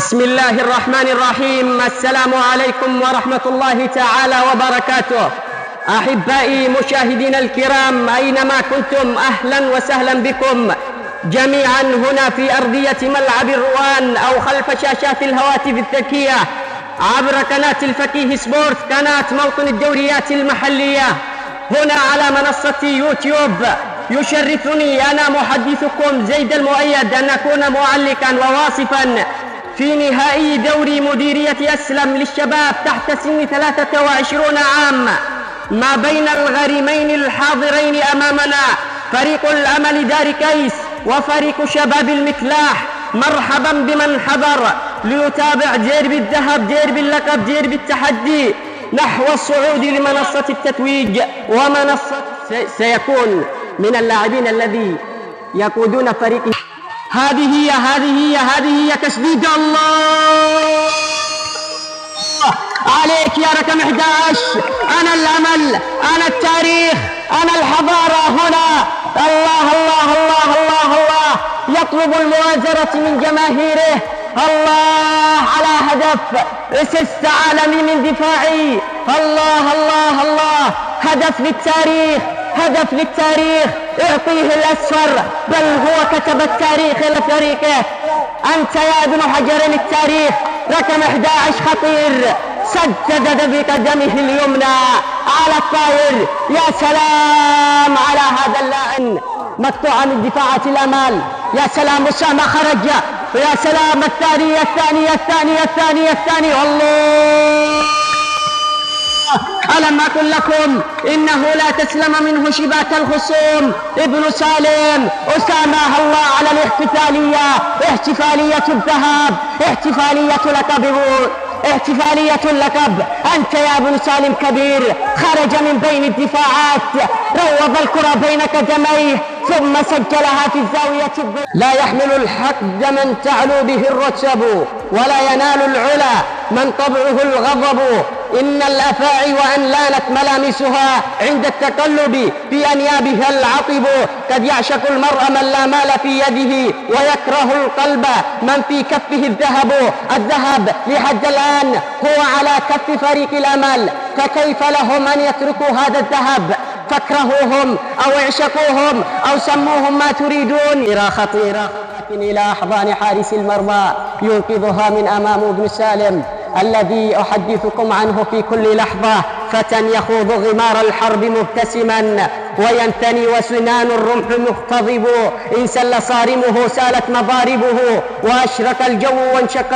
بسم الله الرحمن الرحيم. السلام عليكم ورحمة الله تعالى وبركاته. أحبائي مشاهدينا الكرام أينما كنتم، أهلا وسهلا بكم جميعا هنا في أرضية ملعب الروان أو خلف شاشات الهواتف الذكية عبر قناة الفقيه سبورت، قناة موطن الدوريات المحلية هنا على منصة يوتيوب. يشرفني أنا محدثكم زيد المؤيد أن أكون معلقا وواصفا في نهائي دوري مديرية أسلم للشباب تحت سن 23 عام ما بين الغريمين الحاضرين أمامنا، فريق الأمل دار كيس وفريق شباب المكلاح. مرحبا بمن حضر ليتابع ديربي الذهب، ديربي اللقب، ديربي التحدي نحو الصعود لمنصة التتويج، ومنصة سيكون من اللاعبين الذي يقودون فريق. هذه هي تسديد الله عليك يا رقم 11. أنا الأمل، أنا التاريخ، أنا الحضارة هنا. الله الله الله الله الله يطلب المؤازرة من جماهيره. الله على هدف اسست عالمي من دفاعي. الله الله الله هدف للتاريخ، هدف للتاريخ. اعطيه الأسفر، بل هو كتب التاريخ لفريقه. أنت يا ابن حجر التاريخ. رقم 11 خطير، سدد بقدمه اليمنى على الطائر. يا سلام على هذا اللاعب، مقطوعة من دفاعات الأمال. يا سلام أسامة خرج، يا سلام الثاني والله ألم أقل لكم إنه لا تسلم منه شباك الخصوم. ابن سالم أسامة، الله على الاحتفالية، احتفالية الذهب، احتفالية اللقب. أنت يا ابن سالم كبير، خرج من بين الدفاعات، روض الكرة بين قدميه ثم سجلها في الزاوية. لا يحمل الحقد من تعلو به الرتب، ولا ينال العلا من طبعه الغضب. إن الأفاعي وأن لانت ملامسها عند التقلب في أنيابها العطب. قد يعشق المرء من لا مال في يده، ويكره القلب من في كفه الذهب لحد الآن هو على كف فريق الأمل، فكيف لهم أن يتركوا هذا الذهب؟ فاكرهوهم أو اعشقوهم أو سموهم ما تريدون. خطيرة لكن إلى أحضان حارس المرمى ينقذها من أمام ابن سالم الذي أحدثكم عنه في كل لحظة. فتى يخوض غمار الحرب مبتسما وينثني وسنان الرمح مختضب. إن سل صارمه سالت مضاربه، وأشرق الجو وانشقت